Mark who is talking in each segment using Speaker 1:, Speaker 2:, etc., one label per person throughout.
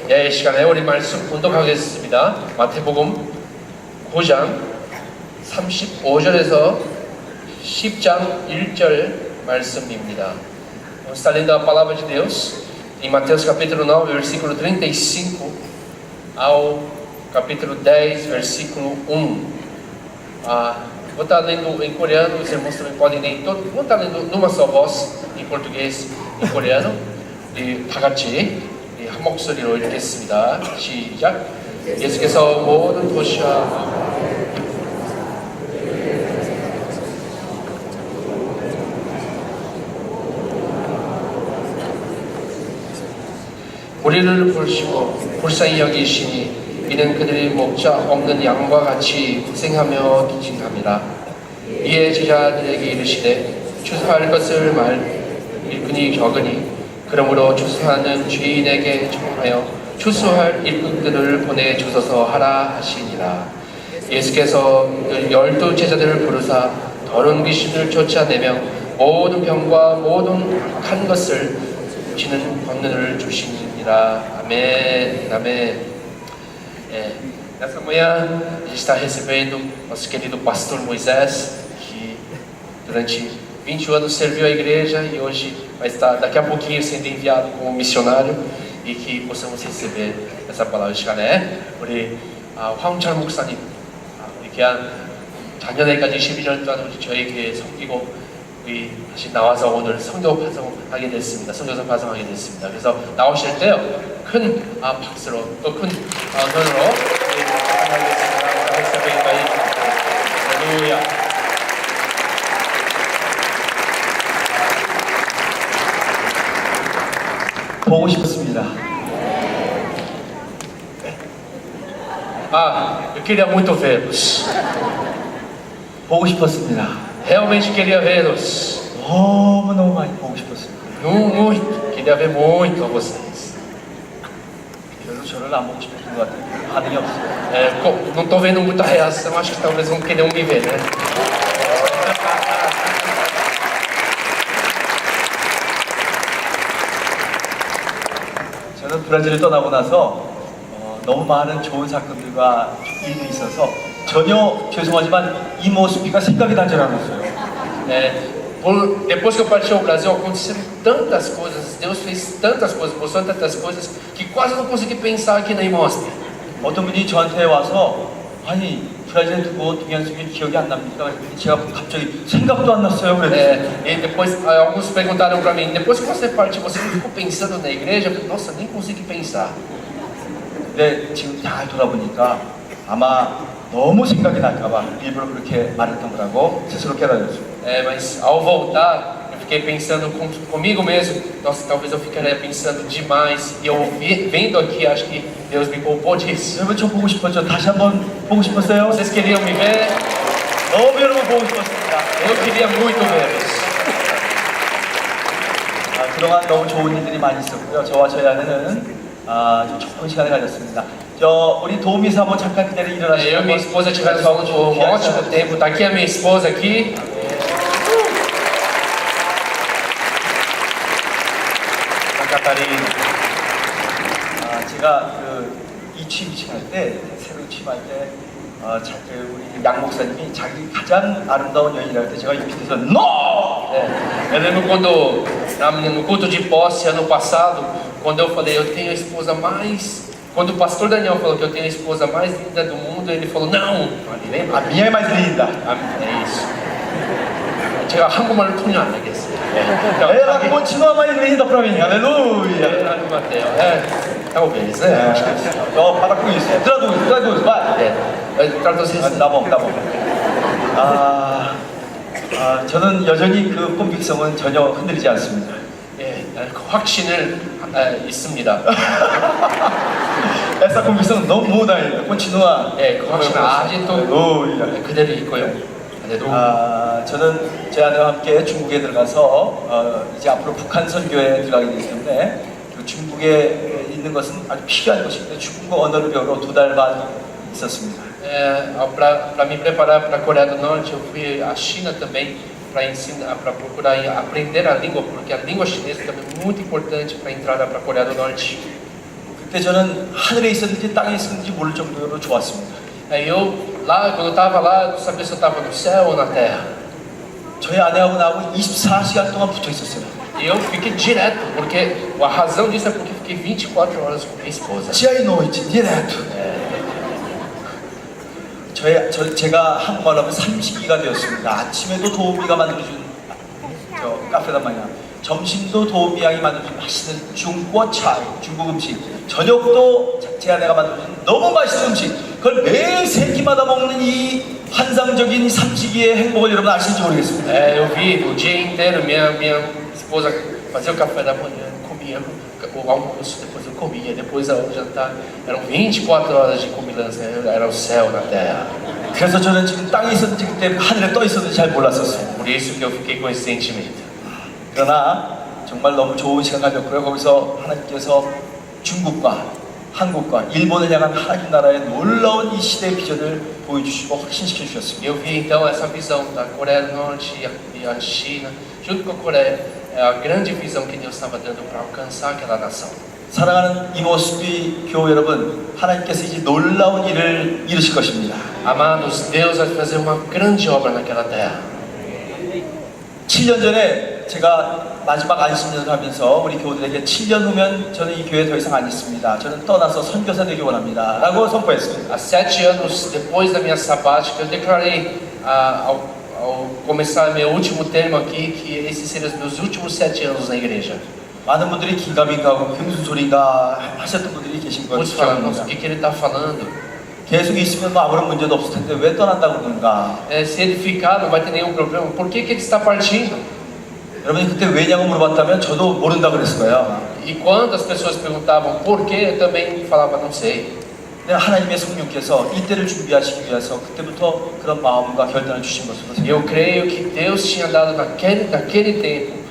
Speaker 1: 이 시간에 우리 말씀 분독하겠습니다. 마태복음 9장 35절에서 10장 1절 말씀입니다. Vamos estar lendo a palavra de Deus em Mateus capítulo 9, versículo 35 ao capítulo 10, versículo 1. Vou estar lendo em coreano, os irmãos também podem ler em todo. Vou estar lendo numa só voz, em português e em coreano. 다 같이 한 목소리로 읽겠습니다. 시작. 예수께서 모든 도시와 우리를 보시고 불쌍히 여기시니 이는 그들이 목자 없는 양과 같이 고생하며 기증함이라. 이에 제자들에게 이르시되 추수할 것을 일꾼이 적으니 그러므로 추수하는 주인에게 청하여 추수할 일꾼들을 보내 주소서 하라 하시니라. 예수께서 12 제자들을 부르사 더러운 귀신을 쫓아내며 모든 병과 모든 악한 것을 고치는 권능을 주시니라. Amém. Amém. Nessa manhã a gente está recebendo nosso querido pastor Moisés, que durante 20 anos serviu a igreja e hoje vai estar daqui a pouquinho sendo enviado como missionário, e que possamos receber essa palavra. 시간에 우리 황철 목사님 이렇게 한 작년에까지 12년 동안 저희 교회에 섬기고 우리 다시 나와서 오늘 성교 파송하게 됐습니다. 성교서 파송하게 됐습니다. 그래서 나오실 때요 큰 박수로 또 큰 손으로 감사하겠습니다. 할렐루야.
Speaker 2: 보고 싶었습니다.
Speaker 1: Eu queria muito vê-los.
Speaker 2: 보고 싶었습니다.
Speaker 1: Realmente queria vê-los.
Speaker 2: 너무너무 많이 보고 싶었습니다.
Speaker 1: Muito. Queria ver muito a vocês.
Speaker 2: 별로 저를 안 보고 싶었던 것 같아요. 반응이 없어요.
Speaker 1: Não estou vendo muita reação, acho que talvez não queiram me ver, né?
Speaker 2: 저는 브라질을 떠나고 나서 너무 많은 좋은 사건들과 일이 있어서 전혀 죄송하지만 이 모습이가 생각이 나질 않았어요.
Speaker 1: Depois que eu parti ao Brasil, aconteceram tantas coisas, Deus fez tantas coisas, mostrou tantas coisas, que quase não consegui pensar aqui na Imostre.
Speaker 2: 어떤 분이 저한테 와서 아니 브라질에 두고 동양식이 기억이 안 납니까? 제가 갑자기 생각도 안 났어요.
Speaker 1: E depois alguns perguntaram para mim, depois que você partiu, você não ficou pensando na igreja? Eu falei, nossa, nem consegui pensar.
Speaker 2: 근데 지금 잘 돌아보니까 아마 너무 생각이 날까봐 일부러 그렇게 말했던 거라고 스스로 깨달았습니다.
Speaker 1: Mas ao voltar, eu fiquei pensando comigo mesmo, nossa, talvez eu ficaria pensando demais, e eu vendo aqui, acho que Deus me poupou disso.
Speaker 2: 여러분 저 보고 싶었죠? 다시 한번 보고 싶었어요?
Speaker 1: Vocês queriam me ver?
Speaker 2: 너무 여러분 보고 싶었습니다.
Speaker 1: Eu queria muito vê-los.
Speaker 2: 그동안 너무 좋은 일들이 많이 있었고요. 저와 저희 아내는 좀 좋은 시간을 가졌습니다. 우리 도우미 사모 잠깐 그대로
Speaker 1: Eu e
Speaker 2: 일어나시고
Speaker 1: minha esposa tivemos um ótimo tempo. Tá aqui a minha esposa aqui. A Catarina.
Speaker 2: 제가 이 취임할 때 새로 취임할 때 우리 양 목사님이 자기 가장 아름다운 여인이라고 할 때 제가 이 밑에서 NO!
Speaker 1: Eu lembro quando no culto de posse ano passado, quando eu falei eu tenho a esposa mais, quando o pastor Daniel falou que eu tenho a esposa mais linda do mundo, ele falou não. Lembra?
Speaker 2: minha é mais linda.
Speaker 1: É isso. 제가 한국말로 통역 안 하겠어요.
Speaker 2: Ela continua mais linda para mim. Aleluia.
Speaker 1: 하는 것 같아요. Talvez, né?
Speaker 2: Para com isso. Traduz, vai.
Speaker 1: Traduzir.
Speaker 2: Tá bom. 저는 여전히 그 콤빅성은 전혀 흔들리지 않습니다.
Speaker 1: 그 확신을 있습니다.
Speaker 2: Essa convicção não muda ainda, continua.
Speaker 1: 그 확신은 아직도 그대로 있고요.
Speaker 2: 저는 제 아내와 함께 중국에 들어가서 이제 앞으로 북한 선교에 들어가게 되기 때문에 그 중국에 있는 것은 아주 필요한 것인데 중국어 언어를 배우러 2달 반 있었습니다.
Speaker 1: Para me preparar para a Coreia do Norte, eu fui à China também para ensinar, para procurar aprender a língua, porque a língua chinesa também é muito importante para a entrada para a Coreia do Norte.
Speaker 2: 그때 저는 하늘에 있었는지 땅에 있었는지 모를 정도로 좋았습니다.
Speaker 1: Eu, lá, quando eu estava lá, eu não sabia se eu estava no céu ou na terra.
Speaker 2: 저희 아내하고 나하고 24시간 동안 붙어 있었어요.
Speaker 1: E eu fiquei direto, porque a razão disso é porque fiquei 24 horas com minha esposa.
Speaker 2: 지하에 누워있지, 디레트. 제가 한국말로 하면 삼식이가 되었습니다. 아침에도 도우미가 만들어준 카페단 말이야. 점심도 도우미 양이 만들어준 맛있는 중국 차이, 중국 음식. 저녁도 제 아내가 만들어준 너무 맛있는 음식. 그걸 매 세끼마다 먹는 이 환상적인 삼식이의 행복을 여러분 아시는지 모르겠습니다.
Speaker 1: Eu vi o dia inteiro minha esposa fazer o café da manhã, comia o almoço, depois eu comia, depois o jantar. Eram 24 horas de comilança, era o céu na terra.
Speaker 2: 그래서 저는 지금 땅에 있었는지 그때 하늘에 떠 있었는지 잘 몰랐었어요.
Speaker 1: Por isso que eu fiquei com esse sentimento.
Speaker 2: 그러나 정말 너무 좋은 시간 가졌고요. 거기서 하나님께서 중국과 한국과 일본을 향한 하나님 나라의 놀라운 이 시대의 비전을 보여주시고 확신시켜 주셨습니다.
Speaker 1: Eu vi então essa visão da Coreia do Norte e a China, junto com a Coreia, a grande visão que Deus estava dando para alcançar aquela nação.
Speaker 2: 사랑하는 이모스비 교회 여러분, 하나님께서 이제 놀라운 일을 이루실 것입니다.
Speaker 1: Amados, Deus vai fazer uma grande obra naquela terra.
Speaker 2: 7년 전에 제가 마지막 안식년을 하면서 우리 교우들에게 7년 후면 저는 이 교회에 더 이상 안 있습니다. 저는 떠나서 선교사 되기 원합니다. 라고 선포했습니다.
Speaker 1: Há 7 anos depois da minha sabática, eu declarei ao começar meu último termo aqui que esses seriam os meus últimos 7 anos na igreja.
Speaker 2: 많은 분들이 긴가민가하고 그게 무슨 소리인가 하셨던 분들이 계신 걸
Speaker 1: Muitos falam,
Speaker 2: 기억합니다.
Speaker 1: nossa, o que ele está falando?
Speaker 2: 계속 있으면 뭐 아무런 문제도 없을 텐데 왜 떠난다고 그러는가?
Speaker 1: Se ele ficar, não vai ter nenhum problema. Por que ele está partindo?
Speaker 2: 여러분이 그때 왜냐고 물어봤다면 저도 모른다고 그랬을 거예요.
Speaker 1: E quando as pessoas perguntavam por quê, eu também falava, não sei.
Speaker 2: 근데 하나님의 성령께서 이때를 준비하시기 위해서 그때부터 그런 마음과 결단을 주신 것으로 생각합니다.
Speaker 1: Eu creio que Deus tinha dado naquele tempo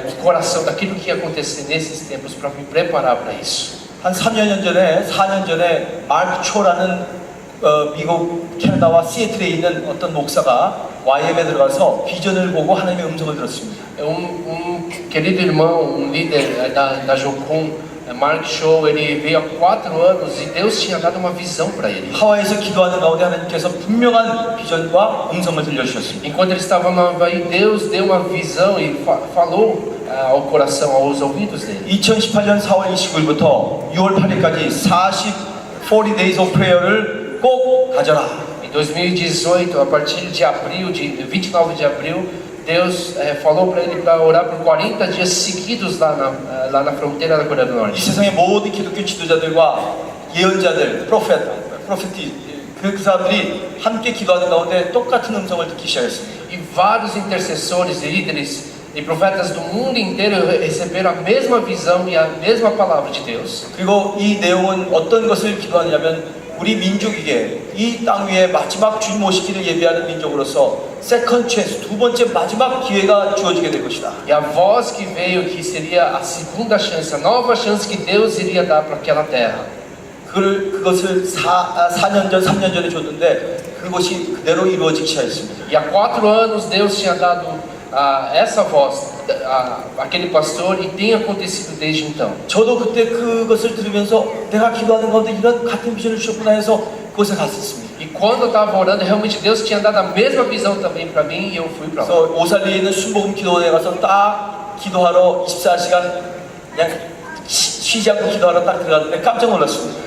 Speaker 1: o coração daquilo que ia acontecer nesses tempos para me preparar para isso.
Speaker 2: 한 4년 전에 마크 초라는 미국 캐나다와 시애틀에 있는 어떤 목사가 YM에 들어가서 비전을 보고 하나님의 음성을 들었습니다.
Speaker 1: Querido irmão, líder da Jocum, Mark Shaw, ele veio há 4 anos e Deus tinha dado uma visão para ele.
Speaker 2: 하와이에서 기도하는 가운데 하나님께서 분명한 비전과 음성을 들려주셨습니다.
Speaker 1: Enquanto ele estava no Havaí, Deus deu uma visão e falou ao coração, aos ouvidos dele.
Speaker 2: 2018년 4월 29일부터 6월 8일까지 40 days of prayer를 꼭 가져라.
Speaker 1: Em 2018, a partir de abril, de 29 de abril, Deus falou para ele para orar por 40 dias seguidos lá na fronteira da Coreia do
Speaker 2: 이
Speaker 1: Norte.
Speaker 2: 세상의 모든 기독교 지도자들과 예언자들, 프로페티 그 사람들이 함께 기도하는 가운데 똑같은 음성을 듣기 시작했습니다.
Speaker 1: E vários intercessores, líderes e profetas do mundo inteiro receberam a mesma visão e a mesma palavra de Deus.
Speaker 2: 그리고 이 내용은 어떤 것을 기도하냐면 우리 민족에게 이 땅 위에 마지막 주님 오시기를 예비하는 민족으로서 세컨 찬스, 두 번째 마지막 기회가 주어지게 될 것이다.
Speaker 1: E a voz que veio que seria a segunda chance, a nova chance que Deus iria dar para aquela terra.
Speaker 2: 그것을 4년 전, 3년 전에 줬는데 그것이 그대로 이루어지기 시작했습니다.
Speaker 1: E há 4 anos Deus tinha dado essa voz àquele pastor e tem acontecido desde então.
Speaker 2: 저도 그때 그것을 들으면서 내가 기도하는 가운데 이런 같은 비전을 주셨구나 해서 그곳에 갔었습니다.
Speaker 1: E quando eu estava orando, realmente Deus tinha dado a mesma visão também para mim e eu fui para lá.
Speaker 2: 그래서 오살리에 있는 순복음 기도원에 가서 딱 기도하러 24시간 그냥 쉬지 않고 기도하러 딱 들어갔는데 깜짝 놀랐습니다.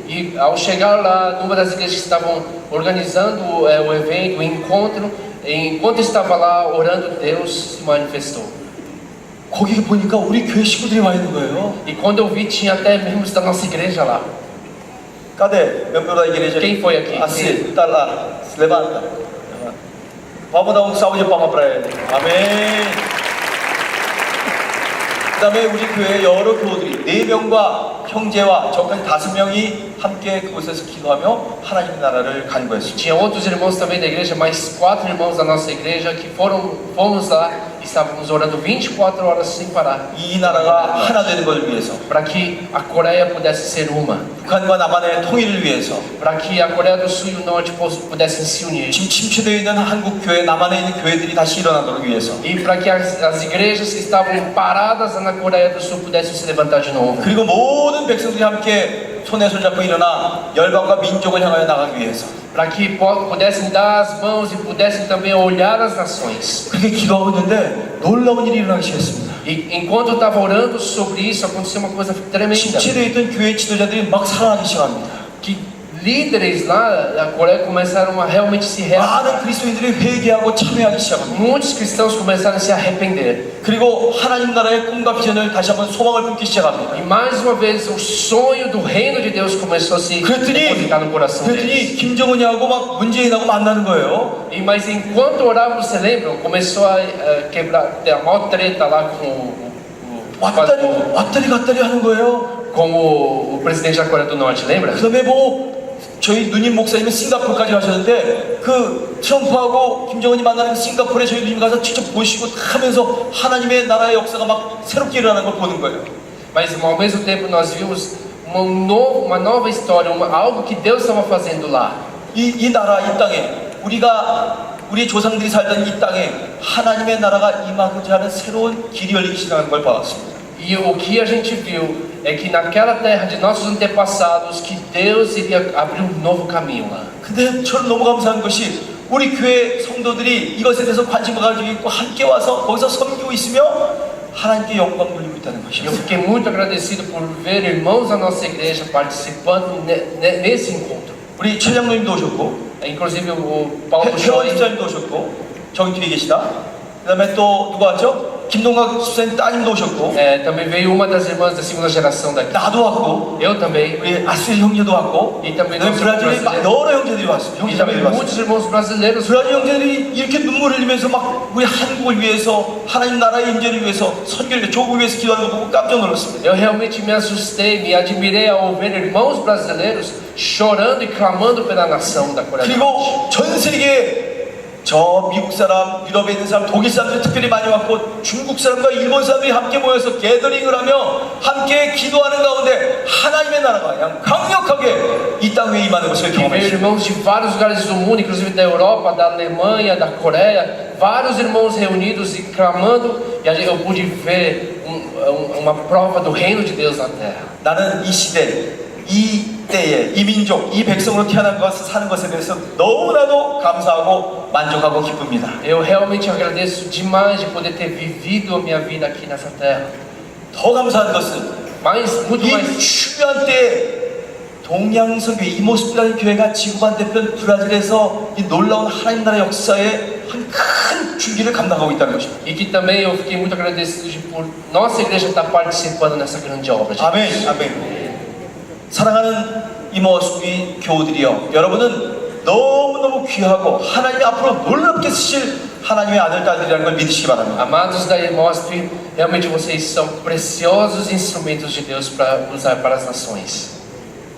Speaker 1: E ao chegar lá, numa das igrejas que estavam organizando o evento, o encontro, enquanto eu estava lá orando, Deus se manifestou.
Speaker 2: 거기 보니까 우리 교회 식구들이 와 있는 거예요.
Speaker 1: E quando eu vi, tinha até membros da nossa igreja lá.
Speaker 2: Cadê? Membro da igreja?
Speaker 1: Quem foi aqui?
Speaker 2: Assim, tá lá. Se levanta. Vamos dar um salve de palmas para ele. Amém. 그 다음에 우리 교회 여러 교우들이 4명과 형제와 저까지 5명이 함께 그곳에서 기도하며 하나님의 나라를 간구했습니다.
Speaker 1: Tinha outros irmãos também da igreja, mais 4 irmãos da nossa igreja que fomos lá e estávamos orando 24 horas sem parar.
Speaker 2: 이 나라가 하나 되는 것을 위해서
Speaker 1: Para que a Coreia pudesse ser uma.
Speaker 2: 북한과 남한의 통일을 위해서
Speaker 1: para que a Coreia do Sul e o Norte pudessem se unir.
Speaker 2: 지금 침체되어 있는 한국 교회, 남한에 있는 교회들이 다시 일어나도록 위해서
Speaker 1: E para que as igrejas que estavam paradas na Coreia do Sul pudessem se levantar de novo.
Speaker 2: 그리고 모든 백성들이 함께 손에 손잡고 일어나 열방과 민족을 향하여 나가기 위해서
Speaker 1: Para que pudessem dar as mãos e pudessem também olhar as nações.
Speaker 2: 그렇게 기도하고 있는데 놀라운 일이 일어나기 시작했습니다.
Speaker 1: E enquanto eu estava orando sobre isso, aconteceu uma coisa tremenda.
Speaker 2: 침체되어 있던 교회 지도자들이 막 살아나기 시작합니다.
Speaker 1: Que líderes lá da Coreia começaram a realmente se
Speaker 2: 많은
Speaker 1: reafirmar.
Speaker 2: 그리스도인들이 회개하고 참회하기 시작합니다.
Speaker 1: Muitos cristãos começaram a se arrepender.
Speaker 2: 그리고 하나님 나라의 꿈과 비전을 다시 한번 소망을 품기 시작합니다.
Speaker 1: E mais uma vez o sonho do reino de Deus começou a se depositar no coração deles.
Speaker 2: 그랬더니 김정은이하고 막 문재인하고 만나는 거예요.
Speaker 1: E mas enquanto oravam, você lembram? Começou a quebrar, ter a maior treta lá
Speaker 2: 왔다리 갔다리 하는 거예요.
Speaker 1: com o presidente da Coreia do Norte, lembra?
Speaker 2: 그다음에 뭐 저희 누님 목사님은 싱가포르까지 가셨는데 그 트럼프하고 김정은이 만나는 싱가포르에 저희 누님 가서 직접 보시고 하면서 하나님의 나라의 역사가 막 새롭게 일어나는 걸 보는 거예요.
Speaker 1: Mas ao mesmo tempo nós vimos uma nova história, algo que Deus estava fazendo lá.
Speaker 2: 이 나라, 이 땅에 우리 조상들이 살던 이 땅에 하나님의 나라가 임하고자 하는 새로운 길이 열리기 시작하는 걸 봤습니다.
Speaker 1: E o que a gente viu é que naquela terra de nossos antepassados que Deus iria abrir um novo caminho lá.
Speaker 2: 근데 저는 너무 감사한 것이 우리 교회 성도들이 이것에 대해서 관심을 가지고 있고 함께 와서 거기서 섬기고 있으며 하나님께 영광 돌리고 있다는
Speaker 1: E eu
Speaker 2: 것이었어요.
Speaker 1: fiquei muito agradecido por ver irmãos da nossa igreja participando nesse encontro.
Speaker 2: 우리 최장로님도 오셨고
Speaker 1: Inclusive o Paulo
Speaker 2: 회원
Speaker 1: Choi,
Speaker 2: 집사님도 오셨고 저기 뒤에 계시다. 그 다음에 또 누가 왔죠? 김동각 집사님 따님도 오셨고
Speaker 1: também veio uma das irmãs da segunda geração daqui.
Speaker 2: 나도 왔고
Speaker 1: Eu também.
Speaker 2: 우리 아스릴 형제도 왔고
Speaker 1: 이 때문에
Speaker 2: 그다음에 브라질에 여러 형제들이 왔어요.
Speaker 1: E
Speaker 2: 형제자매들이
Speaker 1: também
Speaker 2: 왔어요.
Speaker 1: muitos irmãos brasileiros.
Speaker 2: 브라질 형제들이 이렇게 눈물을 흘리면서 막 우리 한국을 위해서 하나님 나라의 임재를 위해서 선교를 조국을 위해서 기도하는 거 보고 깜짝 놀랐습니다.
Speaker 1: Eu realmente me assustei, me admirei ao ver irmãos brasileiros chorando e clamando pela nação da Coreia do Norte.
Speaker 2: 그리고 전 세계 저 미국 사람, 유럽에 있는 사람, 독일 사람들이 특별히 많이 왔고 중국 사람과 일본 사람들이 함께 모여서 게더링을 하며 함께 기도하는 가운데 하나님의 나라가 그냥 강력하게 이 땅 위에 임하는 것을
Speaker 1: E veio
Speaker 2: 경험했습니다.
Speaker 1: irmãos de vários lugares do mundo, inclusive da Europa, da Alemanha, da Coreia, vários irmãos reunidos e clamando, e eu pude ver uma prova do reino de Deus na terra.
Speaker 2: 나는 이 시대, 이 때에 이 민족, 이 백성으로 태어난 것을 사는 것에 대해서 너무나도 감사하고 만족하고 기쁩니다.
Speaker 1: Eu realmente agradeço demais de poder ter vivido a minha vida aqui nessa terra.
Speaker 2: 더 감사한 것은
Speaker 1: Muito
Speaker 2: 이
Speaker 1: mais.
Speaker 2: 중요한 때에 동양성교회 이모스피라는 교회가 지구 반대편 브라질에서 이 놀라운 하나님 나라 역사의 한 큰 줄기를 감당하고 있다는 것입니다.
Speaker 1: E que também eu fiquei muito agradecido por nossa igreja estar participando nessa grande obra.
Speaker 2: 아멘, 아멘. 사랑하는 이모스피 교우들이여, 여러분은 너무너무 귀하고 하나님이 앞으로 놀랍게 쓰실 하나님의 아들, 딸들이라는 걸 믿으시기 바랍니다.
Speaker 1: Amados da Irmãos, realmente vocês são preciosos instrumentos de Deus para usar para as nações.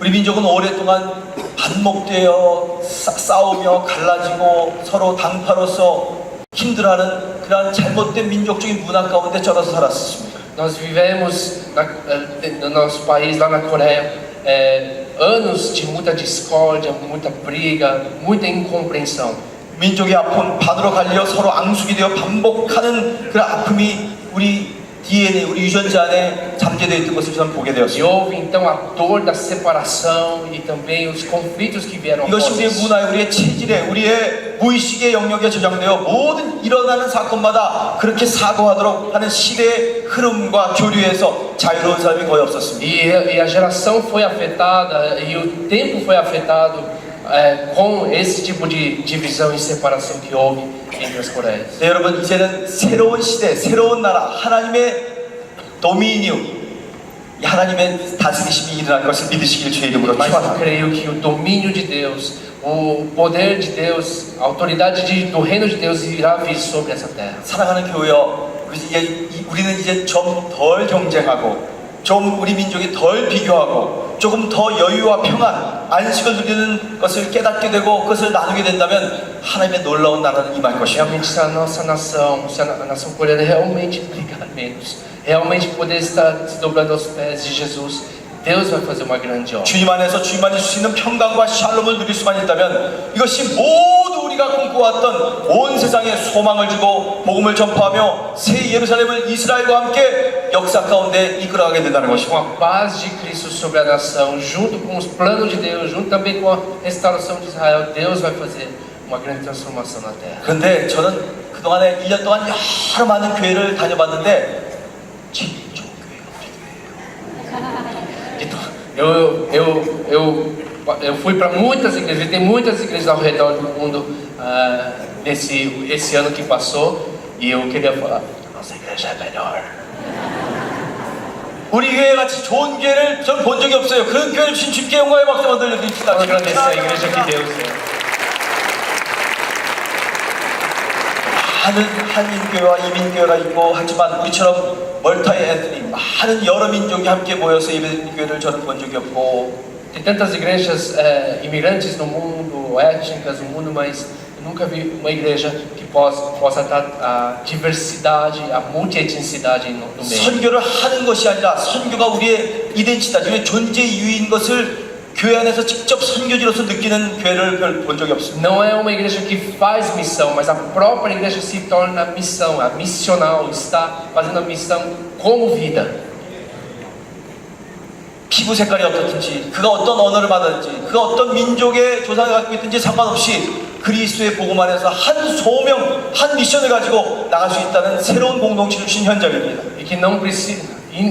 Speaker 2: 우리 민족은 오랫동안 반목되어 싸우며 갈라지고 서로 당파로서 힘들어하는 그런 잘못된 민족적인 문화 가운데 쩔어서 살았습니다.
Speaker 1: Nós vivemos no nosso país, lá na Coreia, anos de muita discórdia, muita briga, muita incompreensão.
Speaker 2: 민족의 아픔, 반으로 갈려 서로 앙숙이 되어 반복하는 그런 아픔이 우리 DNA, 우리 유전자 안에 잠재되어 있던 것을 저는 보게
Speaker 1: E
Speaker 2: 되었습니다.
Speaker 1: houve então a dor da separação e também os conflitos que vieram após
Speaker 2: 이것이 우리의
Speaker 1: isso.
Speaker 2: 문화에, 우리의 체질에, 우리의 무의식의 영역에 저장되어 모든 일어나는 사건마다 그렇게 사고하도록 하는 시대의 흐름과 교류에서 자유로운 사람이 거의 없었습니다.
Speaker 1: E a geração foi afetada e o tempo foi afetado com esse tipo de divisão e separação que houve entre as Coreias.
Speaker 2: 네, 여러분, 이제는 새로운 시대, 새로운 나라, 하나님의 도미니움, 하나님의 다스리심이 일어날 것을 믿으시길 주의 이름으로
Speaker 1: Mas eu
Speaker 2: 축원합니다.
Speaker 1: creio que o domínio de Deus, o poder de Deus, a autoridade do reino de Deus irá vir sobre essa terra.
Speaker 2: 사랑하는 교회여, 우리는 이제 좀 덜 경쟁하고 좀 우리 민족이 덜 비교하고 조금 더 여유와 평안, 안식을 누리는 것을 깨닫게 되고 그것을 나누게 된다면 하나님의 놀라운 나라는 임할 것입니다.
Speaker 1: Realmente se a nossa nação, se a nação coreana realmente brigar menos, realmente poder estar se dobrando aos pés de Jesus, Deus vai fazer uma grande obra.
Speaker 2: 주님 안에서 주님만이 줄 수 있는 평강과 샬롬을 누릴 수만 있다면 이것이 모두 우리가 꿈꿔왔던 온 세상에 소망을 주고 복음을 전파하며 새 예루살렘을 이스라엘과 함께 역사 가운데 이끌어가게 된다는
Speaker 1: Com
Speaker 2: 것입니다.
Speaker 1: a paz de Cristo sobre a nação, junto com os planos de Deus, junto também com a restauração de Israel, Deus vai fazer uma grande transformação na terra.
Speaker 2: 그런데 저는 그동안에 1년 동안 여러 많은 교회를 다녀봤는데 제일 좋은 교회가 우리 교회예요.
Speaker 1: Então, eu fui para muitas igrejas, tem muitas igrejas ao redor do mundo esse ano que passou, e eu queria falar, nossa igreja é melhor.
Speaker 2: 우리 교회 같이 좋은 교회를 전 본 적이 없어요. 그런 교회를 주신 주님께 영광의 박수 한번 들려드립시다.
Speaker 1: Vamos agradecer a igreja que Deus é.
Speaker 2: 많은 한인교회와 이민교회가 있고 하지만 우리처럼 멀타의 애들이 많은 여러 민족이 함께 모여서 예배드리는 교회를 저는 본 적이 없고
Speaker 1: Tem tantas igrejas imigrantes no mundo, étnicas no mundo, mas eu nunca vi uma igreja que possa dar a diversidade, a multietnicidade no meio.
Speaker 2: 선교를 하는 것이 아니라 선교가 우리의 이덴티티, 우리의 존재 이유인 것을 교회 안에서 직접 선교지로서 느끼는 교회를 별 본 적이 없습니다.
Speaker 1: Não é uma igreja que faz missão, mas a própria igreja se torna missão, a missional, está fazendo a missão como vida.
Speaker 2: 피부 색깔이 어떻든지, 그가 어떤 언어를 받았든지, 그가 어떤 민족의 조상을 갖고 있든지 상관없이 그리스도의 복음 안에서 한 소명, 한 미션을 가지고 나갈 수 있다는 새로운 공동체를 주신 현장입니다.
Speaker 1: E que não precisa,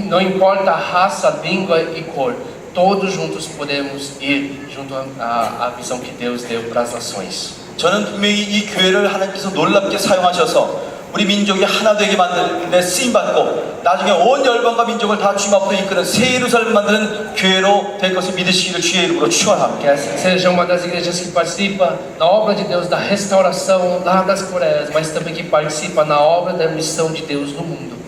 Speaker 1: não importa a raça, língua e cor, todos juntos podemos ir junto à visão que Deus deu para as nações.
Speaker 2: 저는 분명히 이 교회를 하나님께서 놀랍게 사용하셔서 우리 민족이 하나 되게 만드는데 쓰임받고 나중에 온 열방과 민족을 다 주님 앞으로 이끄는 새 예루살렘 만드는 교회로 될 것을 믿으시기를 주의 이름으로 축원합니다.
Speaker 1: Que essa seja uma das igrejas que participa na obra de Deus da restauração lá das Coreias, mas também que participa na obra da missão de Deus no mundo.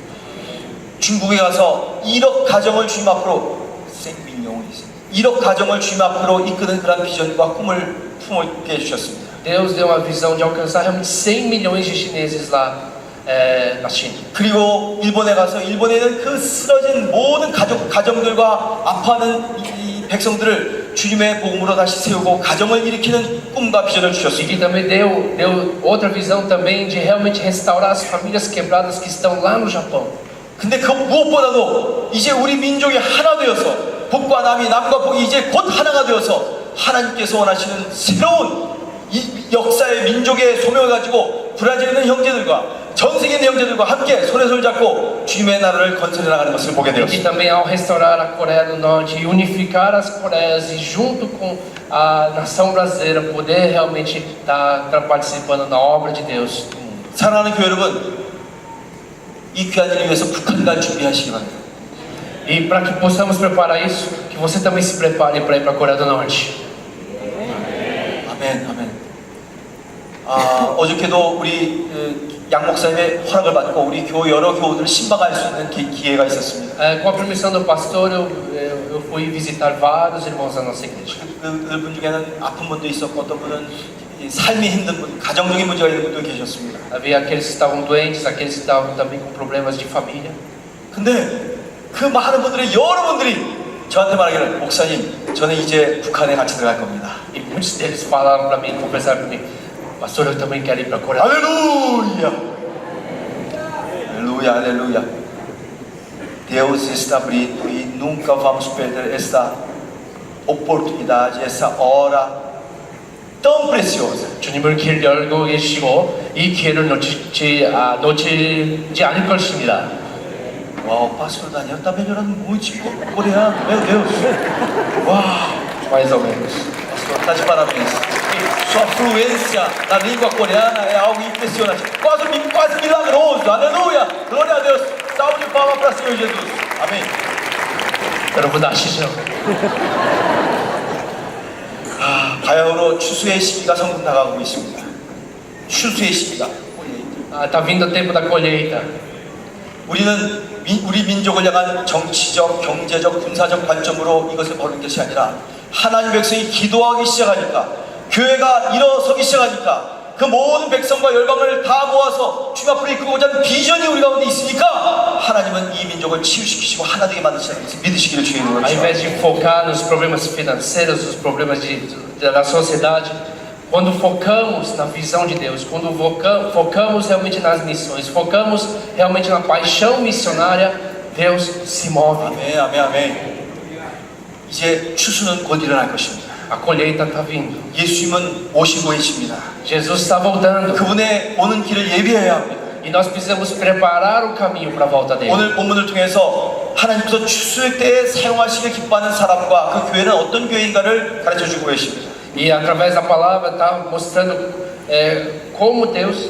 Speaker 2: 중국에 가서 1억 가정을 주님 앞으로 생민용이 있습니다. 1억 가정을 주님 앞으로 이끄는 그런 비전과 꿈을 품게 해주셨습니다.
Speaker 1: Deus deu uma visão de alcançar realmente 100 milhões de chineses lá na China.
Speaker 2: 그리고 일본에 가서 일본에 있는 그 쓰러진 모든 가정들과 아파하는 이 백성들을 주님의 복음으로 다시 세우고 가정을 일으키는 꿈과 비전을
Speaker 1: E
Speaker 2: 주셨습니다.
Speaker 1: que também deu outra visão também de realmente restaurar as famílias quebradas que estão lá no Japão.
Speaker 2: 근데 그 무엇보다도 이제 우리 민족이 하나 되어서 북과 남이 남과 북이 이제 곧 하나가 되어서 하나님께서 원하시는 새로운 이 역사의 민족의 소명을 가지고 브라질에 있는 형제들과 전 세계에 있는 형제들과 함께 손에 손을 잡고 주님의 나라를 건설해 나가는 것을 보게
Speaker 1: E que
Speaker 2: 되었습니다.
Speaker 1: também ao restaurar a Coreia do Norte e unificar as Coreias e junto com a nação brasileira poder realmente estar participando na obra de Deus.
Speaker 2: 사랑하는 교회 여러분, 이 귀한 일을 위해서 북한 갈 준비하시기 바랍니다.
Speaker 1: E para que possamos preparar isso, que você também se prepare para ir para a Coreia do Norte.
Speaker 2: 아멘, 아멘. 어저께도 우리 양 목사님의 허락을 받고 우리 교회 여러 교우들을 신방할 수 있는 기회가 있었습니다.
Speaker 1: Com a permissão do pastor, eu fui visitar vários irmãos da nossa igreja.
Speaker 2: 그분 중에는 아픈 분도 있었고 어떤 분은 삶이 힘든 분, 가정적인 문제가 있는 분도 계셨습니다.
Speaker 1: Havia aqueles que estavam doentes, aqueles que estavam também com problemas de família.
Speaker 2: 근데 그 많은 분들의 여러분들이 저한테 말하기를 목사님, 저는 이제 북한에 같이 들어갈 겁니다.
Speaker 1: E muitos deles falaram para mim, conversaram para mim, pastor, eu também quero ir para a Coreia.
Speaker 2: Aleluia! Aleluia, aleluia. Deus está abrindo e nunca vamos perder esta oportunidade, essa hora tão preciosa.
Speaker 1: 주님을 길 열고 계시고 이 기회를 놓치지 않을 것입니다.
Speaker 2: Uau, pastor Daniel está melhorando muito de coreano, meu Deus. Uau,
Speaker 1: Mais ou menos.
Speaker 2: pastor, está de parabéns. Sua fluência na língua coreana é algo impressionante. Quase milagroso. Aleluia. Glória a Deus. Salve de palmas para o Senhor Jesus. Amém.
Speaker 1: 여러분 아시죠?
Speaker 2: 바야흐로 추수의 시기가 성큼 다가오고 있습니다. 추수의 시기가.
Speaker 1: Tá vindo o tempo da colheita.
Speaker 2: 우리는 우리 민족을 향한 정치적, 경제적, 군사적 관점으로 이것을 보는 것이 아니라 하나님 백성이 기도하기 시작하니까 교회가 일어서기 시작하니까 그 모든 백성과 열방을 다 모아서 주님 앞으로 이끌고자 하는 비전이 우리 가운데 있으니까 하나님은 이 민족을 치유시키시고 하나 되게 만드시는 것을 믿으시기를 주의 이름으로
Speaker 1: Ao invés de focar nos problemas financeiros, nos problemas da sociedade, quando focamos na visão de Deus, quando focamos realmente nas missões, focamos realmente na paixão missionária, Deus se move.
Speaker 2: 아멘 아멘 아멘. 이제 추수는 곧 일어날 것입니다.
Speaker 1: A colheita está vindo.
Speaker 2: 예수님은 오시고 계십니다.
Speaker 1: Jesus está voltando.
Speaker 2: 그분의 오는 길을 예비해야 합니다.
Speaker 1: E nós precisamos preparar o caminho para a volta dele.
Speaker 2: 오늘 본문을 통해서 하나님께서 추수할 때에 사용하시길 기뻐하는 사람과 그 교회는 어떤 교회인가를 가르쳐주고 계십니다.
Speaker 1: E através da palavra está mostrando como Deus,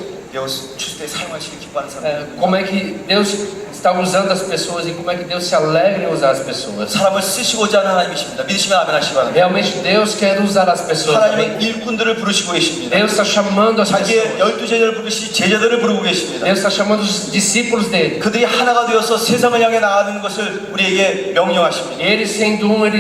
Speaker 2: 추수 때 사용하시길 기뻐하는 사람.
Speaker 1: como é que Deus está usando as pessoas e como é que Deus se alegra em usar as pessoas.
Speaker 2: 사람을 쓰시고자 하는 하나님이십니다. 믿으시면 아멘 하시기 바랍니다.
Speaker 1: Realmente Deus quer usar as pessoas.
Speaker 2: 하나님은 일꾼들을 부르시고 계십니다.
Speaker 1: Deus está chamando as
Speaker 2: 자기의
Speaker 1: pessoas.
Speaker 2: 12제자를 부르시 제자들을 부르고 계십니다.
Speaker 1: Deus está chamando os discípulos dele.
Speaker 2: 그들이 하나가 되어서 세상을 향해 나가는 것을 우리에게 명령하십니다.
Speaker 1: E eles sendo ele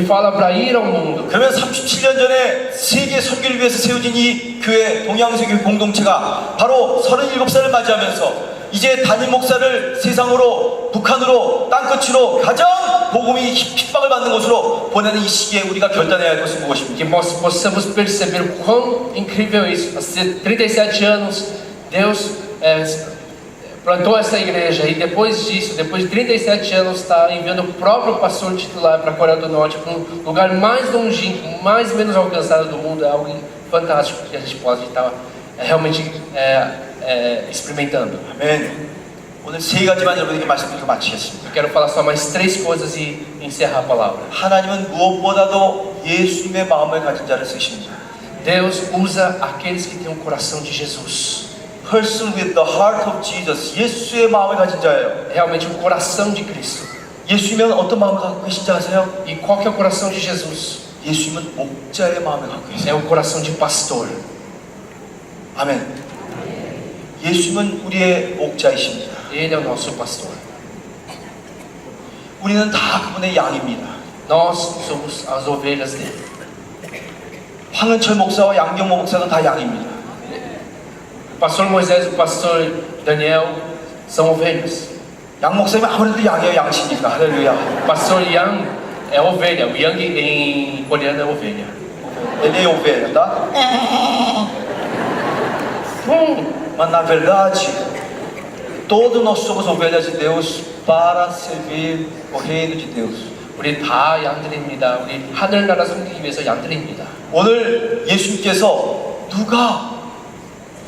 Speaker 1: fala para ir ao mundo.
Speaker 2: 그러면 37년 전에 세계 선교를 위해서 세워진 이 교회 동양세교 공동체가 바로 37살을 맞이하면서 이제 담임 목사를 세상으로 북한으로 땅끝으로 가장 복음이 핍박을 받는 곳으로 보내는 이 시기에 우리가 결단해야 할 것은 무엇입니까?
Speaker 1: Que possamos perceber o quão incrível é isso. Há 37 anos Deus plantou essa igreja e depois disso, depois de 37 anos, está enviando o próprio pastor titular para a Coreia do Norte, para um lugar mais longínquo, mais menos alcançado do mundo. É algo fantástico que a gente pode estar realmente experimentando.
Speaker 2: 아멘. 오늘 세 가지만 여러분에게 말씀드리고 마치겠습니다.
Speaker 1: Eu quero falar só mais 3 coisas e encerrar a palavra.
Speaker 2: 하나님은 무엇보다도 예수님의 마음을 가진 자를 쓰십니다.
Speaker 1: Deus usa aqueles que têm o coração de Jesus.
Speaker 2: Person with the heart of Jesus. 예수의 마음을 가진 자예요.
Speaker 1: Realmente o coração de Cristo.
Speaker 2: 예수님은 어떤 마음을 갖고 계신지 아세요?
Speaker 1: E qual que é o coração de Jesus?
Speaker 2: 예수님은 목자의 마음을 갖고 계세요.
Speaker 1: É o coração de pastor.
Speaker 2: 아멘. 예수님은 우리의 목자이십니다.
Speaker 1: Ele é o nosso pastor.
Speaker 2: 우리는 다 그분의 양입니다.
Speaker 1: Nós somos as ovelhas dele.
Speaker 2: 황은철 목사와 양경모 목사는 다 양입니다.
Speaker 1: O pastor Moisés e o pastor Daniel são ovelhas.
Speaker 2: 양 목사님은 아무래도 양이에요. 양치니까. 할렐루야.
Speaker 1: O pastor Yang é ovelha. O Yang em coreano é ovelha.
Speaker 2: Ele é ovelha, tá? Mas na verdade, todos nós somos ovelhas de Deus para servir o reino de Deus.
Speaker 1: 우리 다 양들입니다. 우리 하늘나라 섬기기 위해서 양들입니다.
Speaker 2: 오늘 예수님께서 누가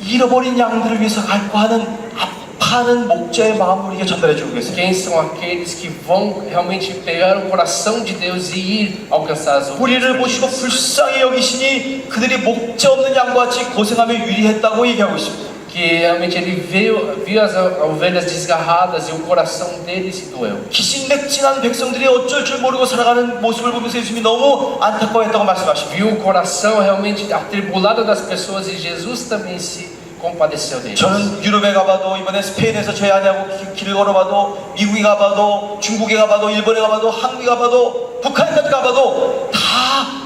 Speaker 2: 잃어버린 양들을 위해서 갈고 하는 아파하는 목자의 마음을 우리에게 전달해 주고 계세요.
Speaker 1: Quem são aqueles que vão realmente pegar o coração de Deus e ir alcançar as
Speaker 2: 우리를
Speaker 1: ovelhas?
Speaker 2: 보시고 불쌍히 여기시니 그들이 목자 없는 양과 같이 고생하며 유리했다고 얘기하고 있습니다.
Speaker 1: Que realmente ele viu as ovelhas desgarradas e o coração dele se doeu.
Speaker 2: 기신맥진한 백성들이 어쩔 줄 모르고 살아가는 모습을 보면서 예수님이 너무 안타까워했다고 말씀하십니다.
Speaker 1: Viu o coração realmente atribulado das pessoas e Jesus também se compadeceu deles.
Speaker 2: 저는 유럽에 가봐도 이번에 스페인에서 저희 아내하고 길을 걸어봐도 미국에 가봐도 중국에 가봐도 일본에 가봐도 한국에 가봐도 북한까지 가봐도 다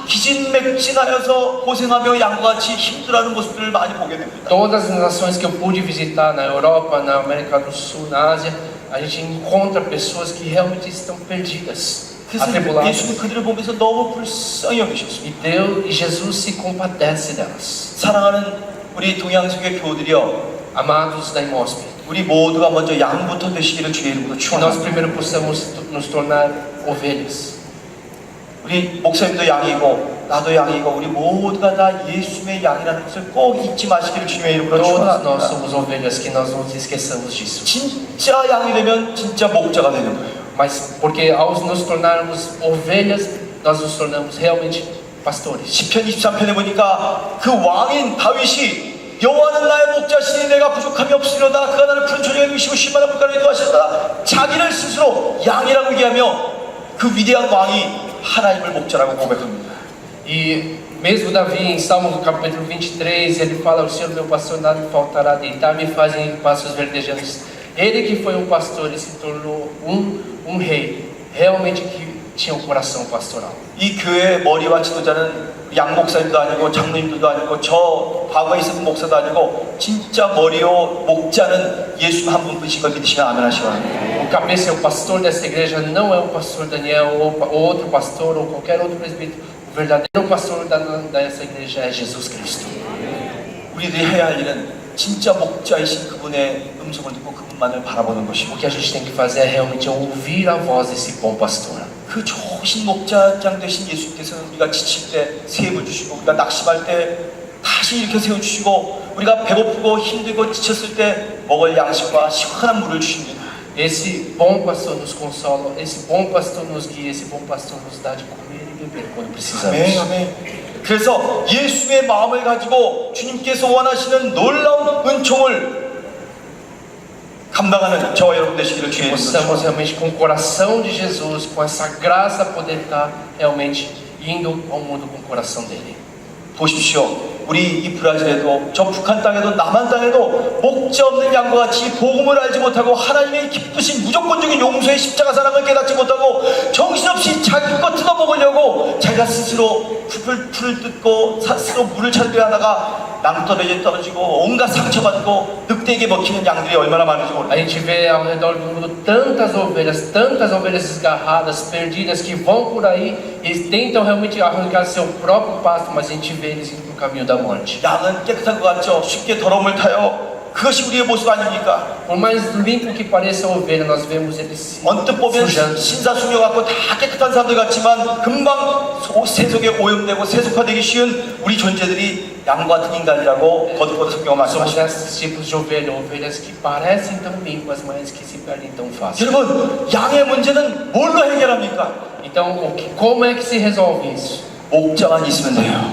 Speaker 2: 기진맥진하여서 고생하며 양같이 힘들어하는 모습들을 많이 보게 됩니다.
Speaker 1: Todas as nações que eu pude visitar na Europa, na América do Sul, na Ásia, a gente encontra pessoas que realmente estão perdidas,
Speaker 2: 그래서
Speaker 1: atribuladas.
Speaker 2: 예수님 그들을 보면서 너무 불쌍히 여기셨습니다.
Speaker 1: E Deus e Jesus se compadece delas.
Speaker 2: 사랑하는 우리 동양세계 교우들이여,
Speaker 1: Amados da Imosp,
Speaker 2: 우리 모두가 먼저 양부터 되시기를 주의 이름으로
Speaker 1: que nós
Speaker 2: 축원합니다.
Speaker 1: primeiro possamos nos tornar ovelhas.
Speaker 2: 우리 목사님도 양이고 나도 양이고 우리 모두가 다 예수님의 양이라는 것을 꼭 잊지 마시기를 주님의 이름으로
Speaker 1: Todos nós
Speaker 2: 축원합니다.
Speaker 1: somos ovelhas, que nós não nos esqueçamos disso.
Speaker 2: 진짜 양이 되면 진짜 목자가 되는 거예요.
Speaker 1: Mas porque ao nos tornarmos ovelhas, nós nos tornamos realmente pastores.
Speaker 2: 시편 23편에 보니까 그 왕인 다윗이 여호와는 나의 목자시니 내가 부족함이 없으리로다. 그가 나를 푸른 초장에 누시고 쉴만한 물가에 인도하셨다. 자기를 스스로 양이라고 얘기하며 그 위대한 왕이 하나님을 목자라고 고백합니다.
Speaker 1: E mesmo Davi, em Salmo do capítulo 23, ele fala: o Senhor meu pastor, nada me faltará, deitar-me fazem em pastos verdejantes. Ele que foi um pastor e se tornou um rei, realmente que tinha um coração pastoral.
Speaker 2: 이 교회의 머리와 지도자는 양 목사님도 아니고 장로님들도 아니고 저 과거에 있었던 목사도 아니고 진짜 머리요 목자는 예수님 한 분이신 걸 믿으시면 아멘 하시기 바랍니다.
Speaker 1: O cabeça, o pastor dessa igreja não é o pastor Daniel ou outro pastor ou qualquer outro presbítero. O verdadeiro pastor dessa igreja é Jesus Cristo.
Speaker 2: 우리들이 해야 할 일은 진짜 목자이신 그분의 음성을 듣고 그분만을 바라보는
Speaker 1: O
Speaker 2: 것이고
Speaker 1: que a gente tem que fazer é realmente ouvir a voz desse bom pastor.
Speaker 2: 그 좋으신 목자장 되신 예수님께서는 우리가 지칠 때 세움을 주시고 우리가 낙심할 때 다시 이렇게 세워주시고 우리가 배고프고 힘들고 지쳤을 때 먹을 양식과 시원한 물을 주십니다.
Speaker 1: Esse bom pastor nos consola, esse bom pastor nos guia, esse bom pastor nos dá de comer e beber quando precisamos.
Speaker 2: 아멘, 아멘. 그래서 예수의 마음을 가지고 주님께서 원하시는 놀라운 은총을 감당하는 저와 여러분 되시기를 주의 이름으로
Speaker 1: Possamos
Speaker 2: 축원합니다.
Speaker 1: realmente com o coração de Jesus, com essa graça poder estar realmente indo ao mundo com o coração dele.
Speaker 2: 보십시오. 우리 이 브라질에도 저 북한 땅에도 남한 땅에도 목자 없는 양과 같이 복음을 알지 못하고 하나님의 기쁘신 무조건적인 용서의 십자가 사랑을 깨닫지 못하고 정신없이 자기 것 뜯어먹으려고 자기가 스스로 풀을 뜯고 스스로 물을 찾으려 하다가 낭떠러지에 떨어지고 온갖 상처받고 늑대에게 먹히는 양들이 얼마나 많은지
Speaker 1: A
Speaker 2: 모릅니다.
Speaker 1: gente vê ao redor do mundo tantas ovelhas desgarradas, perdidas, que vão por aí e tentam realmente arrancar seu próprio pasto, mas a gente vê eles indo no caminho da morte.
Speaker 2: 양은 깨끗한 것 같죠? 쉽게 더러움을 타요. 그것이 우리의 모습 아닙니까?
Speaker 1: Por mais limpo que pareça a ovelha, nós vemos eles se
Speaker 2: 언뜻 보면
Speaker 1: sujando.
Speaker 2: 신사숙녀 같고 다 깨끗한 사람들 같지만 금방 세속에 오염되고 세속화되기 쉬운 우리 존재들이 양 같은 인간이라고 거듭거듭 성경은
Speaker 1: Somos
Speaker 2: 말씀하십니다.
Speaker 1: esses tipos de ovelhas que parecem tão limpas, mas que se perdem tão fácil.
Speaker 2: 여러분, 양의 문제는 뭘로 해결합니까?
Speaker 1: Então, como é que se resolve isso?
Speaker 2: 목자만 있으면 돼요.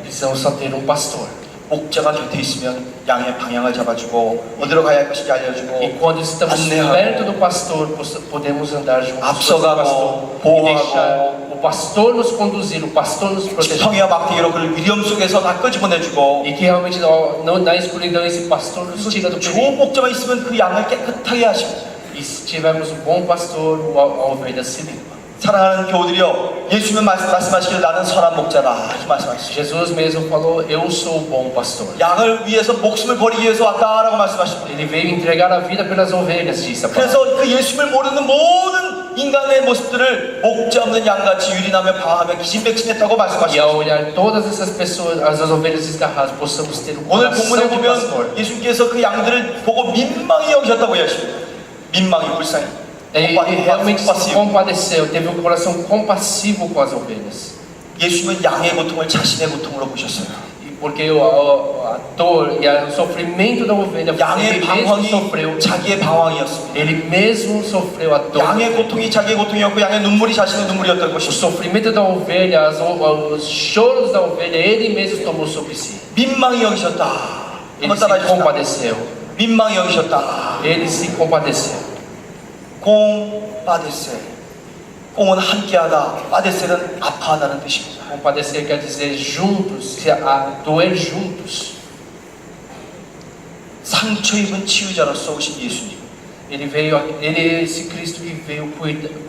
Speaker 1: Precisamos só ter pastor.
Speaker 2: 목자가 곁에 있으면 양의 방향을 잡아주고 어디로 가야 할 것인지 알려주고
Speaker 1: E quando estamos
Speaker 2: 안내하고
Speaker 1: perto do pastor, podemos andar juntos com
Speaker 2: 앞서가고,
Speaker 1: o pastor e
Speaker 2: 보호하고,
Speaker 1: deixar o pastor nos conduzir, o pastor nos proteger.
Speaker 2: 지팡이와 막대기로 그를 위험 속에서 다 끄집어내주고
Speaker 1: E que realmente na escuridão esse pastor nos tira do
Speaker 2: 좋은
Speaker 1: perigo.
Speaker 2: 목자만 있으면 그 양을 깨끗하게 하십니다.
Speaker 1: E se tivermos um bom pastor, a ovelha se limpa.
Speaker 2: 사랑하는 교우들이여, 예수님은 말씀하시길 나는 선한 목자다 이렇게 말씀하시죠.
Speaker 1: Jesus mesmo falou, eu sou o bom pastor.
Speaker 2: 양을 위해서 목숨을 버리기 위해서 왔다라고 말씀하십니다.
Speaker 1: Ele veio entregar a vida pelas ovelhas, disse a palavra.
Speaker 2: 그래서 그 예수님을 모르는 모든 인간의 모습들을 목자 없는 양같이 유린하며 방하며 기진백진했다고
Speaker 1: E
Speaker 2: 말씀하십니다.
Speaker 1: ao olhar todas essas pessoas, as ovelhas desgarradas, possamos ter um
Speaker 2: 오늘
Speaker 1: coração
Speaker 2: 본문에
Speaker 1: de pastor.
Speaker 2: 보면 예수님께서 그 양들을 보고 민망히 여기셨다고 하십니다. 민망히 불쌍히
Speaker 1: Ele realmente se
Speaker 2: compassivo.
Speaker 1: compadeceu, teve um coração compassivo com as ovelhas.
Speaker 2: 예수님은 양의 고통을 자신의 고통으로 보셨어요.
Speaker 1: E porque a dor e o sofrimento da ovelha,
Speaker 2: 양의
Speaker 1: ele mesmo
Speaker 2: 방황이
Speaker 1: sofreu.
Speaker 2: 자기의 방황이었습니다.
Speaker 1: Ele mesmo sofreu a dor.
Speaker 2: 양의 고통이 자기의 고통이었고 양의 눈물이 자신의 눈물이었던
Speaker 1: O
Speaker 2: 것입니다.
Speaker 1: sofrimento da ovelha, os choros da ovelha, ele mesmo tomou sobre si.
Speaker 2: 민망히 여기셨다.
Speaker 1: Ele
Speaker 2: 한번
Speaker 1: se
Speaker 2: 따라해주시다.
Speaker 1: compadeceu.
Speaker 2: 민망히 여기셨다.
Speaker 1: Ele se compadeceu.
Speaker 2: 공 빠데세. 공은 함께하다. 빠데세는 아파하다는 뜻입니다.
Speaker 1: Compadecer quer dizer juntos, doer juntos.
Speaker 2: 상처 입은 치유자로서 오신 예수님.
Speaker 1: Ele, esse Cristo que veio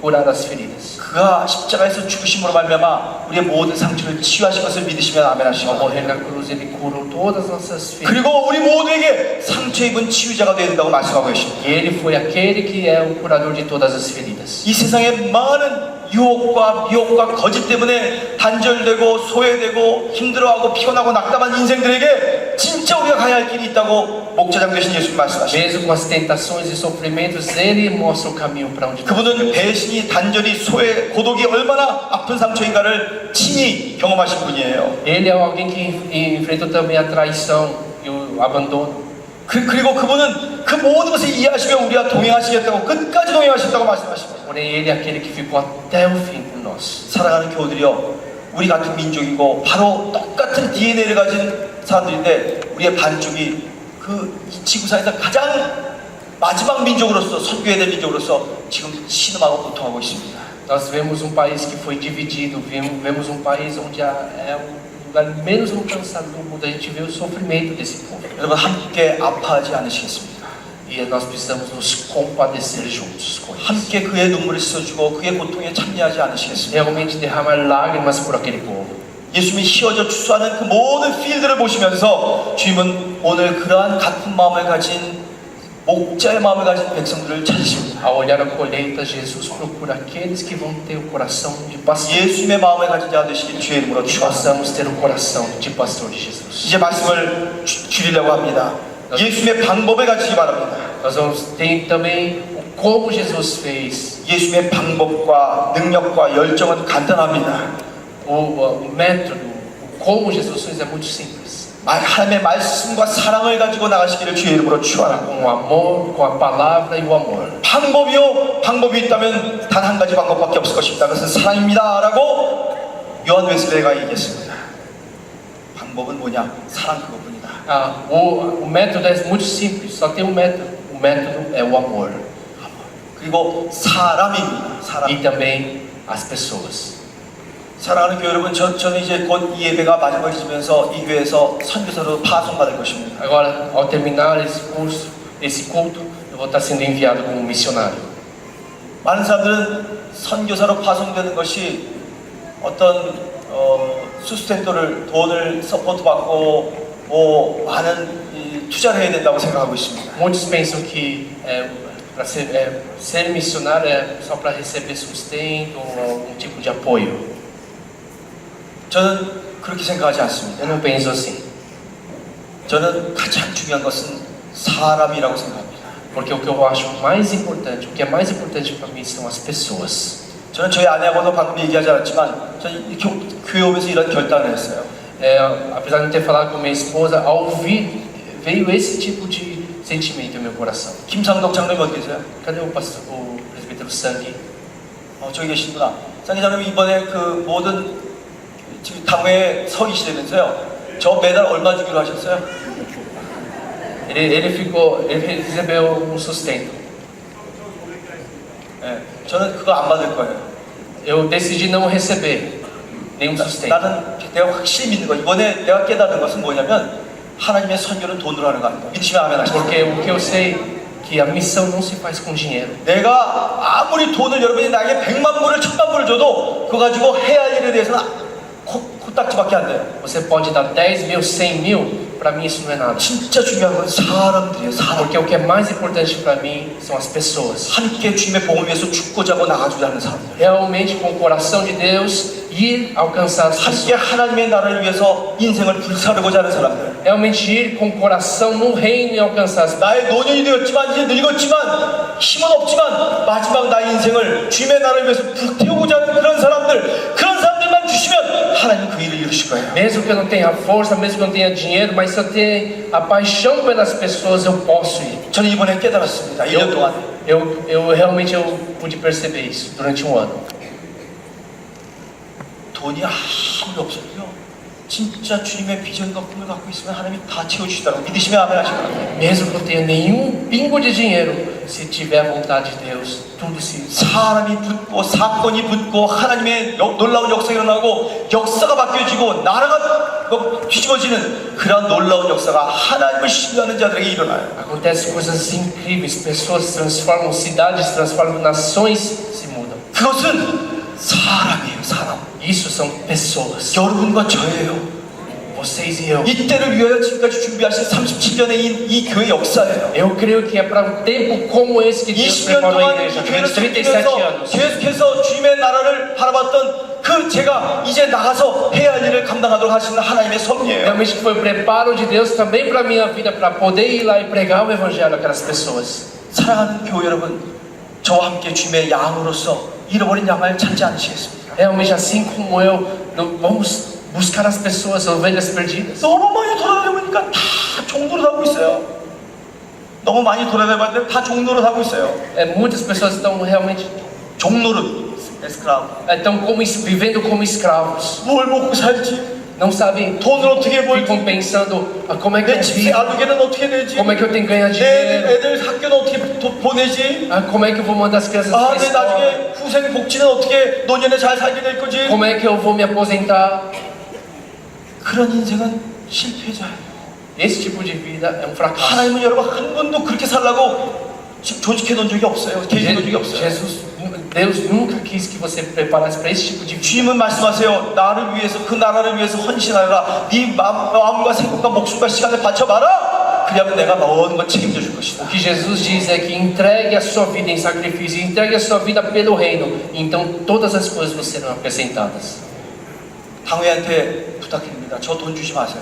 Speaker 1: curar as feridas.
Speaker 2: 그가 십자가에서 죽으심으로 말미암아 우리의 모든 상처를 치유하신 것을 믿으시면 아멘
Speaker 1: Ao
Speaker 2: 하시고,
Speaker 1: morrer na cruz, ele curou todas as nossas feridas.
Speaker 2: 그리고 우리 모두에게 상처 입은 치유자가 되어야 된다고 말씀하고 계십니다.
Speaker 1: E ele foi aquele que é o curador de todas as feridas.
Speaker 2: 이 세상에 많은 유혹과 미혹과 거짓 때문에 단절되고 소외되고 힘들어하고 피곤하고 낙담한 인생들에게 진짜 우리가 가야 할 길이 있다고 목자장 되신 예수님 말씀하십니다.
Speaker 1: Mesmo com as tentações e sofrimentos, ele mostra o caminho para onde nós
Speaker 2: 그분은
Speaker 1: devemos.
Speaker 2: 배신이, 단절이, 소외, 고독이 얼마나 아픈 상처인가를 친히 경험하신 분이에요.
Speaker 1: Ele é alguém que enfrentou também a traição e o abandono.
Speaker 2: 그리고 그분은 그 모든 것을 이해하시며 우리와 동행하시겠다고, 끝까지 동행하시겠다고 말씀하십니다.
Speaker 1: Porém, ele é aquele que ficou até o fim por nós.
Speaker 2: 사랑하는 교우들이여, 우리 같은 민족이고 바로 똑같은 DNA를 가진 사람들인데 우리의 반쪽이 그 이 지구상에서 가장 마지막 민족으로서, 선교해야 될 민족으로서 지금 신음하고 고통하고 있습니다.
Speaker 1: Nós vemos um país que foi dividido, vemos um país onde é o lugar menos alcançado do mundo. A gente vê o sofrimento desse povo.
Speaker 2: 여러분, 함께 아파하지 않으시겠습니까?
Speaker 1: E nós precisamos nos compadecer juntos com eles.
Speaker 2: 함께 그의 눈물을 씻어주고 그의 고통에 참여하지 않으시겠습니까?
Speaker 1: Realmente derramar lágrimas por aquele povo.
Speaker 2: 예수님이 휘어져 추수하는 그 모든 필드를 보시면서 주님은 오늘 그러한 같은 마음을 가진 목자의 마음을 가진 백성들을 찾으십니다.
Speaker 1: Ao olhar a colheita, Jesus procura aqueles que vão ter o coração de pastor.
Speaker 2: 예수님의 마음을 가진 자 되시길 주의 이름으로
Speaker 1: Que
Speaker 2: 축원합니다.
Speaker 1: possamos ter o coração de pastor de Jesus.
Speaker 2: 이제 말씀을 줄이려고 합니다. 예수님의 방법을 가지기 바랍니다.
Speaker 1: Nós vamos ter também o como Jesus fez,
Speaker 2: 예수님의 방법과 능력과 열정은 간단합니다.
Speaker 1: o método, o como Jesus fez é muito simples.
Speaker 2: 하나님의 말씀과 사랑을 가지고 나가시기를 주의 이름으로 축원합니다.
Speaker 1: Com o amor, com a palavra e o amor.
Speaker 2: 방법이 있다면 단 한 가지 방법밖에 없을 것입니다. 그것은 사랑입니다 라고 요한 웨슬레가 얘기했습니다. 방법은 뭐냐? 사랑 그것뿐이다.
Speaker 1: O método é muito simples, só tem um método. O método é o amor.
Speaker 2: 그리고 사람입니다. 사람.
Speaker 1: E também as pessoas.
Speaker 2: 사랑하는 교회 여러분, 저는 이제 곧 이 예배가 마지막이지면서 이 교회에서 선교사로 파송받을 것입니다.
Speaker 1: Agora, ao terminar esse curso, esse culto, eu vou estar sendo enviado como missionário.
Speaker 2: 많은 사람들은 선교사로 파송되는 것이 어떤 수스텐도를 돈을 서포트 받고 많은 투자를 해야 된다고 생각하고 있습니다.
Speaker 1: Muitos pensam que ser missionário é só para receber sustento ou algum tipo de apoio.
Speaker 2: 저는 그렇게 생각하지 않습니다.
Speaker 1: Eu não penso assim,
Speaker 2: 저는 가장 중요한 것은 사람이라고 생각합니다.
Speaker 1: porque o que eu acho mais importante, o que é mais importante para mim são as pessoas.
Speaker 2: 저는 저희 아내하고도 방금 얘기하지 않았지만 저는 교회 오면서 이런 결단을 했어요.
Speaker 1: Apesar de não ter falado com minha esposa, ao ouvir, veio esse tipo de sentimento em meu coração.
Speaker 2: 김상덕 장로님 어디 계세요?
Speaker 1: Cadê o pastor, o presbítero Sangue?
Speaker 2: 저기 계시구나. 상기 장로님 이번에 그 모든 지금 당회에 서 계시다면서요. 저 매달 얼마 주기로 하셨어요?
Speaker 1: Ele recebeu um sustento.
Speaker 2: 네, 저는 그거 안 받을 거예요.
Speaker 1: Eu decidi não receber nenhum sustento.
Speaker 2: 나는 내가 확실히 믿는 거. 이번에 내가 깨달은 것은 뭐냐면 하나님의 선교는 돈으로 하는 거 아닙니다. 믿으시면 아멘 하시죠.
Speaker 1: Porque o que eu sei que a missão não se faz com dinheiro.
Speaker 2: 내가 아무리 돈을 여러분이 나에게 100만 불을 1000만 불을 줘도 그거 가지고 해야 할 일에 대해서는 코딱지밖에 안 돼요.
Speaker 1: Você pode dar 10 mil, 100 mil, para mim isso não é nada.
Speaker 2: 진짜 중요한 건 사람들이에요. 사람.
Speaker 1: Porque o que é mais importante para mim são as pessoas.
Speaker 2: 함께 주님의 복음을 위해서 죽고자 하고 나가주자 하는 사람들.
Speaker 1: Realmente com o coração de Deus ir alcançar as
Speaker 2: 함께
Speaker 1: pessoas.
Speaker 2: 하나님의 나라를 위해서 인생을 불사르고자 하는 사람들.
Speaker 1: Realmente ir com o coração no reino e alcançar as pessoas.
Speaker 2: 나의 노년이 되었지만 이제 늙었지만 힘은 없지만 마지막 나의 인생을 주님의 나라를 위해서 불태우고자 하는 그런 사람들만 주시면 하나님 그 일을 이루실 거예요.
Speaker 1: Mesmo que eu não tenha força, mesmo que eu não tenha dinheiro, mas se eu tenho a paixão pelas pessoas, eu posso ir.
Speaker 2: 저는 이번에 깨달았습니다. 1년 동안.
Speaker 1: Eu realmente pude perceber isso durante um ano.
Speaker 2: 돈이 아무리 없어도요. 진짜 주님의 비전과 꿈을 갖고 있으면 하나님이 다 채워주시다고 믿으시면 아멘 하시기 바랍니다.
Speaker 1: Mesmo que eu tenha nenhum pingo de dinheiro, se tiver a vontade de Deus, tudo se...
Speaker 2: 사람이 붙고 사건이 붙고 하나님의 놀라운 역사가 일어나고 역사가 바뀌어지고 나라가 뒤집어지는 그런 놀라운 역사가 하나님을 신뢰하는 자들에게 일어나요.
Speaker 1: Acontecem coisas incríveis, pessoas se transformam, cidades se transformam, nações se mudam.
Speaker 2: 그것은 사람이에요. 사람.
Speaker 1: Isso são pessoas.
Speaker 2: 여러분과 저예요.
Speaker 1: Vocês e eu.
Speaker 2: 이때를 위하여 지금까지 준비하신 37년의 이 교회 역사예요.
Speaker 1: Eu creio que é para um tempo como esse que Deus
Speaker 2: 20년
Speaker 1: preparou a
Speaker 2: 동안
Speaker 1: igreja.
Speaker 2: 이 교회를
Speaker 1: Durante 37
Speaker 2: 섬기면서
Speaker 1: anos.
Speaker 2: 계속해서 주님의 나라를 바라봤던 그 제가 이제 나가서 해야 할 일을 감당하도록 하시는 하나님의 섭리예요.
Speaker 1: Realmente foi o preparo de Deus também para a minha vida, para poder ir lá e pregar o evangelho àquelas pessoas.
Speaker 2: 사랑하는 교회 여러분, 저와 함께 주님의 양으로서 잃어버린 양을 찾지 않으시겠습니까?
Speaker 1: Realmente assim como eu, vamos buscar as pessoas, as ovelhas perdidas.
Speaker 2: 너무 많이 돌아다니니까 다 종로로 하고 있어요. 너무 많이 돌아다니는데 다 종로로 하고 있어요.
Speaker 1: Muitas pessoas estão realmente
Speaker 2: 종로로 에스크라브.
Speaker 1: estão vivendo como escravos.
Speaker 2: 뭘 먹고 살지?
Speaker 1: Não sabem,
Speaker 2: 돈을 어떻게 벌지?
Speaker 1: ficam pensando como é que
Speaker 2: 내
Speaker 1: eu
Speaker 2: 집세
Speaker 1: vivo,
Speaker 2: 아르게는 어떻게 내지?
Speaker 1: como é que eu tenho que ganhar
Speaker 2: 내
Speaker 1: dinheiro,
Speaker 2: 애들 학교는 어떻게 보내지?
Speaker 1: como é que eu vou mandar as crianças
Speaker 2: 아,
Speaker 1: para a
Speaker 2: 내
Speaker 1: escola,
Speaker 2: 나중에 후생 복지는 어떻게 노년에 잘 살게 될 거지?
Speaker 1: como é que eu vou me aposentar.
Speaker 2: 그런 인생은 실패자예요.
Speaker 1: Esse tipo de vida é um fracasso.
Speaker 2: 하나님은 여러분 한 번도 그렇게 살라고 조직해 놓은 적이 없어요. 계획해 놓은 적이 없어요.
Speaker 1: Jesus, Deus nunca quis que você preparasse para esse tipo de vida.
Speaker 2: 주님은 말씀하세요. 나를 위해서 그 나라를 위해서 헌신하여라. 네 마음과 생각과 목숨과 시간을 바쳐봐라. 그리하면 내가 모든 걸 책임져 줄 것이다.
Speaker 1: O que Jesus diz é que entregue a sua vida em sacrifício, entregue a sua vida pelo reino, então todas as coisas vos serão acrescentadas.
Speaker 2: 당회한테 부탁드립니다. 저 돈 주지 마세요.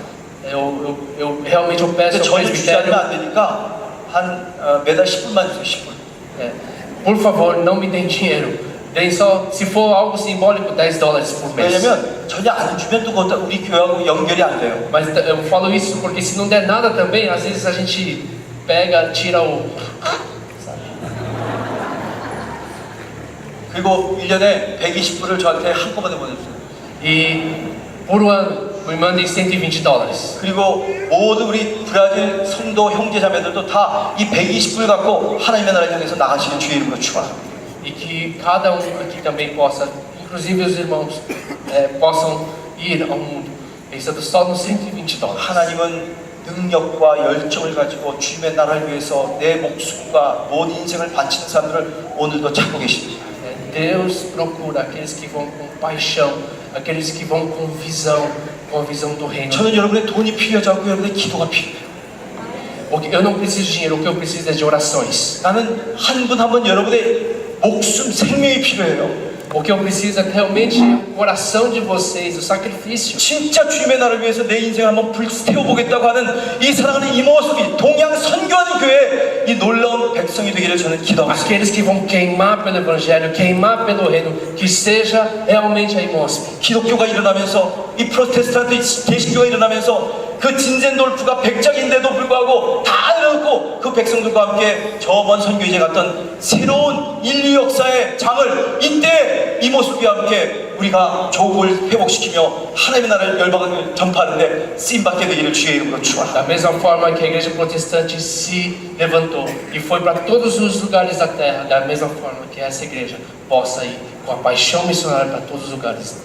Speaker 1: Eu realmente eu
Speaker 2: 근데
Speaker 1: peço ao
Speaker 2: 저는 주지 않으면
Speaker 1: presbitério,
Speaker 2: 안 되니까 한 매달 10분만 주세요. 10분.
Speaker 1: por favor, não me deem dinheiro. Deem só, se for algo simbólico, $10 por mês.
Speaker 2: 왜냐면 전혀 안 주면 또 그것도 우리 교회하고 연결이 안 돼요.
Speaker 1: Mas eu falo isso porque se não der nada também, às vezes a gente pega, tira o...
Speaker 2: 그리고 1년에 120불을 저한테 한꺼번에 보내주세요.
Speaker 1: E por ano, me mandem $120.
Speaker 2: 그리고 모든 우리 브라질 성도 형제자매들도 다 이 120불 갖고 하나님의 나라를 향해서 나가시는 주의 이름으로 축원합니다.
Speaker 1: E que cada um aqui também possa, inclusive os irmãos, possam ir ao mundo pensando só nos $120.
Speaker 2: 하나님은 능력과 열정을 가지고 주님의 나라를 위해서 내 목숨과 모든 인생을 바치는 사람들을 오늘도 찾고 계십니다.
Speaker 1: Deus procura aqueles que vão com paixão, aqueles que vão com a visão do reino.
Speaker 2: 저는 여러분의 돈이 필요하지 않고 여러분의 기도가 필요해요.
Speaker 1: Porque eu não preciso de dinheiro, o que eu preciso é de orações.
Speaker 2: 나는 한 분 한 분 여러분의 목숨, 생명이 필요해요.
Speaker 1: O que eu preciso é realmente o coração de vocês, o sacrifício.
Speaker 2: 진짜 주님의 나라를 위해서 내 인생 한번 불태워보겠다고 하는 이 사랑하는 이 모습이 동양 선교하는 교회 이 놀라운 백성이 되기를 저는 기도하고 있습니다.
Speaker 1: Aqueles que vão queimar pelo Evangelho, queimar pelo reino, que seja realmente a Imóspide.
Speaker 2: 기독교가 일어나면서 이 프로테스탄트 개신교가 일어나면서 그 진젠돌프가 백작인데도 불구하고 다 일어났고 그 백성들과 함께 저 먼 선교지에 갔던 새로운 인류 역사의 장을 이때 이 모습과 함께 우리가 조국을 회복시키며 하나님의 나라를 열방을 전파하는데 쓰임받게 되기를 주의 이름으로 축원합니다.
Speaker 1: Da mesma forma que a igreja protestante se levantou e foi para todos os lugares da terra, da mesma forma que essa igreja possa ir com a paixão missionária para todos os lugares.